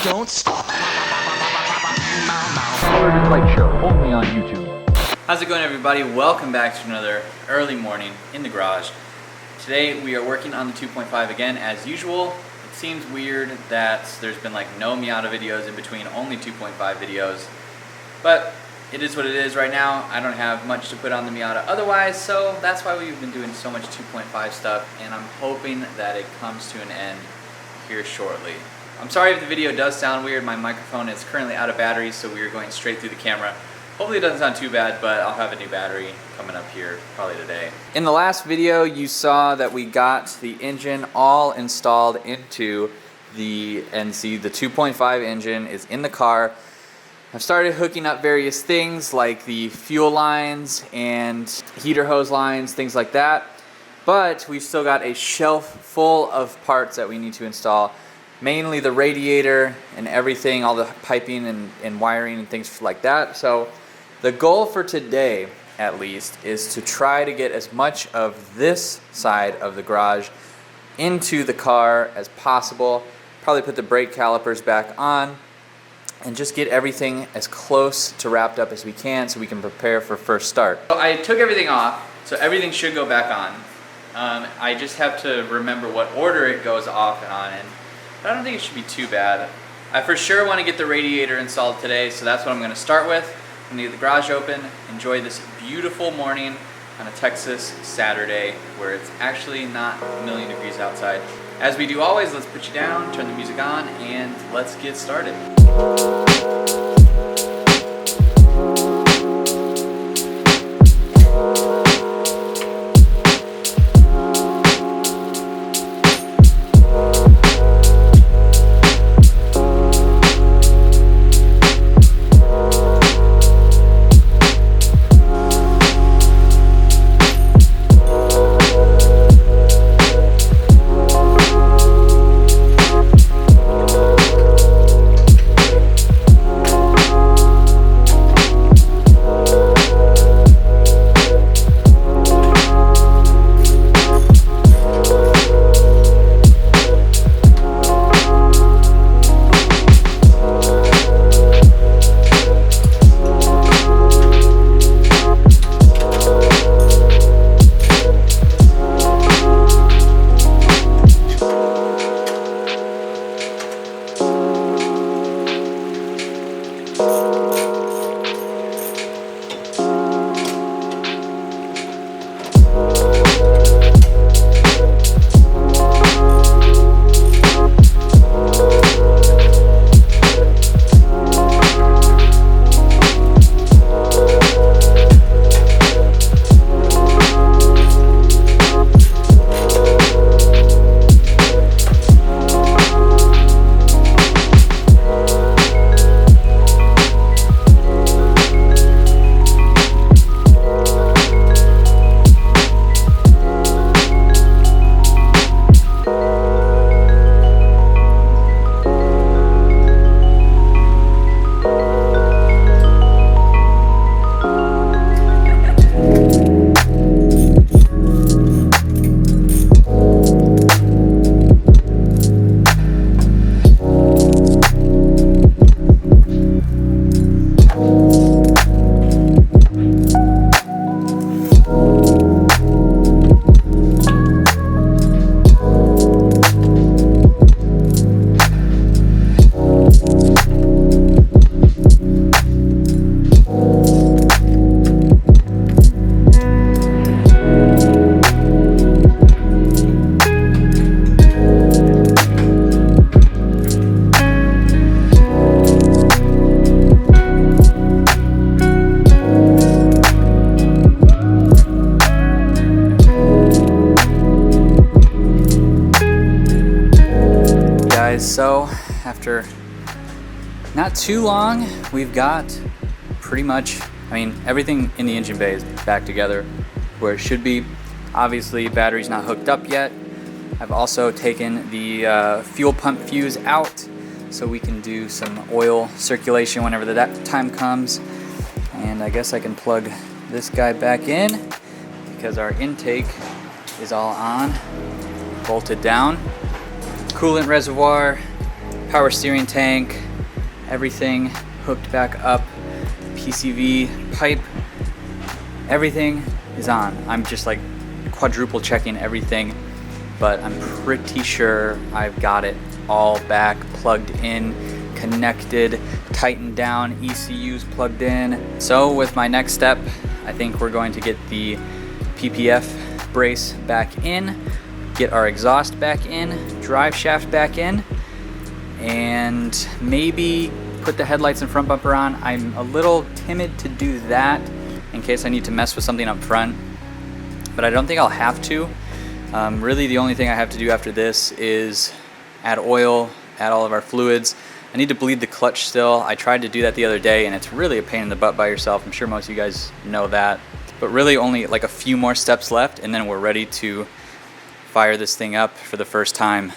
Don't stop. Color Light Show, only on YouTube. How's it going, everybody? Welcome back to another early morning in the garage. Today we are working on the 2.5 again as usual. It seems weird that there's been like no Miata videos in between, only 2.5 videos. But it is what it is right now. I don't have much to put on the Miata otherwise, so that's why we've been doing so much 2.5 stuff, and I'm hoping that it comes to an end here shortly. I'm sorry if the video does sound weird. My microphone is currently out of batteries, so we are going straight through the camera. Hopefully it doesn't sound too bad, but I'll have a new battery coming up here probably today. In the last video, you saw that we got the engine all installed into the NC. The 2.5 engine is in the car. I've started hooking up various things like the fuel lines and heater hose lines, things like that. But we've still got a shelf full of parts that we need to install. Mainly the radiator and everything, all the piping and wiring and things like that. So the goal for today, at least, is to try to get as much of this side of the garage into the car as possible. Probably put the brake calipers back on and just get everything as close to wrapped up as we can so we can prepare for first start. So I took everything off, so everything should go back on. I just have to remember what order it goes off and on in. But I don't think it should be too bad. I for sure want to get the radiator installed today, so that's what I'm going to start with. I'm going to get the garage open, enjoy this beautiful morning on a Texas Saturday where it's actually not a million degrees outside. As we do always, let's put you down, turn the music on, and let's get started. So after not too long, we've got pretty much, everything in the engine bay is back together where it should be. Obviously, battery's not hooked up yet. I've also taken the fuel pump fuse out so we can do some oil circulation whenever that time comes. And I guess I can plug this guy back in because our intake is all on, bolted down. Coolant reservoir, power steering tank, everything hooked back up, PCV pipe, everything is on. I'm just like quadruple checking everything, but I'm pretty sure I've got it all back, plugged in, connected, tightened down, ECUs plugged in. So with my next step, I think we're going to get the PPF brace back in, get our exhaust back in, drive shaft back in, and maybe put the headlights and front bumper on. I'm a little timid to do that in case I need to mess with something up front, but I don't think I'll have to. Really the only thing I have to do after this is add oil, add all of our fluids. I need to bleed the clutch still. I tried to do that the other day and it's really a pain in the butt by yourself. I'm sure most of you guys know that. But really only like a few more steps left and then we're ready to fire this thing up for the first time.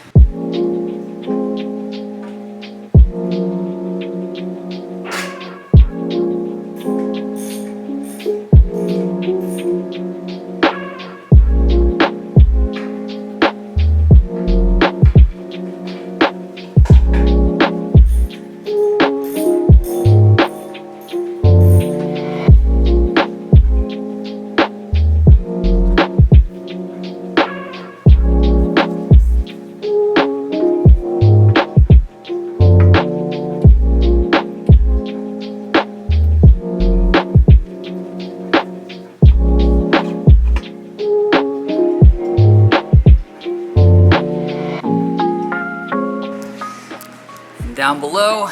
Down below,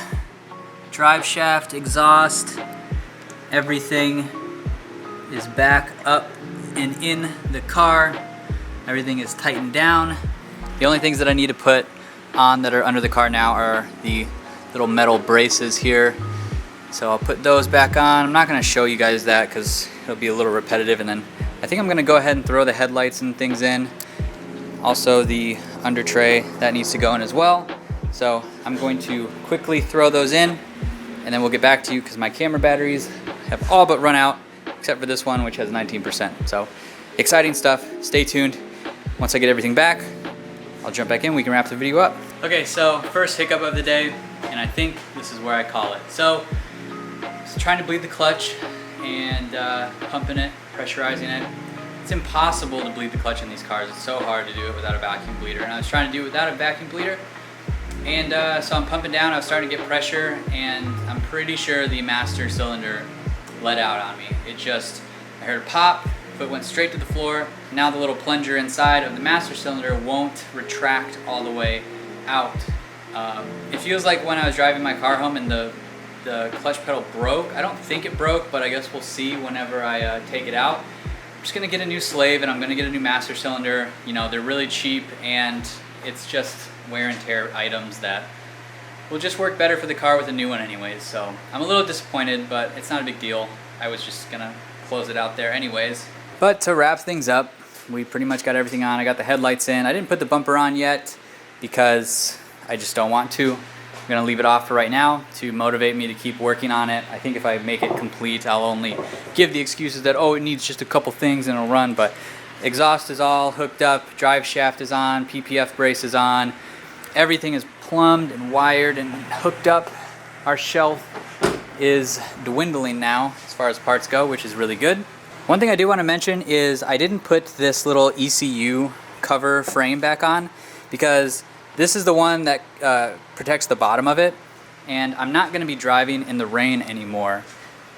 drive shaft, exhaust, everything is back up and in the car. Everything is tightened down. The only things that I need to put on that are under the car now are the little metal braces here. So I'll put those back on. I'm not going to show you guys that because it'll be a little repetitive, and then I think I'm going to go ahead and throw the headlights and things in. Also the under tray, that needs to go in as well. So I'm going to quickly throw those in and then we'll get back to you because my camera batteries have all but run out except for this one, which has 19%. So exciting stuff. Stay tuned. Once I get everything back, I'll jump back in. We can wrap the video up. Okay, so first hiccup of the day, and I think this is where I call it. So I was trying to bleed the clutch and pumping it, pressurizing it. It's impossible to bleed the clutch in these cars. It's so hard to do it without a vacuum bleeder. And I was trying to do it without a vacuum bleeder. And so I'm pumping down, I was starting to get pressure, and I'm pretty sure the master cylinder let out on me. It just, I heard a pop, but went straight to the floor. Now the little plunger inside of the master cylinder won't retract all the way out. It feels like when I was driving my car home and the clutch pedal broke. I don't think it broke, but I guess we'll see whenever I take it out. I'm just gonna get a new slave and I'm gonna get a new master cylinder. You know, they're really cheap and it's just wear and tear items that will just work better for the car with a new one anyways. So I'm a little disappointed, but it's not a big deal. I was just gonna close it out there anyways. But to wrap things up, we pretty much got everything on. I got the headlights in. I didn't put the bumper on yet because I just don't want to. I'm gonna leave it off for right now to motivate me to keep working on it. I think if I make it complete, I'll only give the excuses that, oh, it needs just a couple things and it'll run, but exhaust is all hooked up, drive shaft is on, PPF brace is on, everything is plumbed and wired and hooked up. Our shelf is dwindling now as far as parts go, which is really good. One thing I do want to mention is I didn't put this little ECU cover frame back on because this is the one that protects the bottom of it, and I'm not going to be driving in the rain anymore,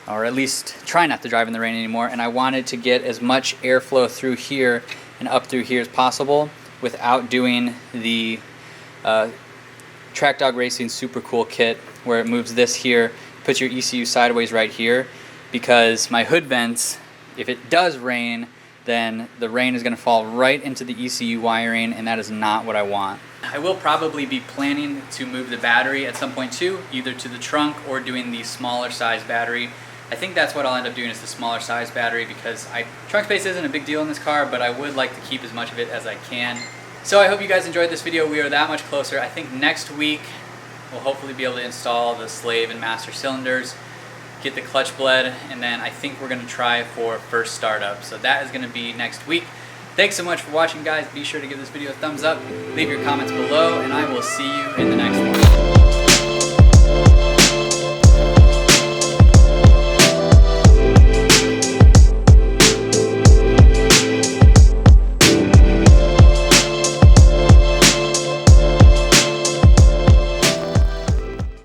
or at least try not to drive in the rain anymore, and I wanted to get as much airflow through here and up through here as possible without doing the Track Dog Racing Super Cool kit where it moves this here, puts your ECU sideways right here, because my hood vents, if it does rain, then the rain is going to fall right into the ECU wiring, and that is not what I want. I will probably be planning to move the battery at some point too, either to the trunk or doing the smaller size battery. I think that's what I'll end up doing, is the smaller size battery, because trunk space isn't a big deal in this car, but I would like to keep as much of it as I can. So I hope you guys enjoyed this video. We are that much closer. I think next week we'll hopefully be able to install the slave and master cylinders, get the clutch bled, and then I think we're going to try for first startup. So that is going to be next week. Thanks so much for watching, guys. Be sure to give this video a thumbs up, leave your comments below, and I will see you in the next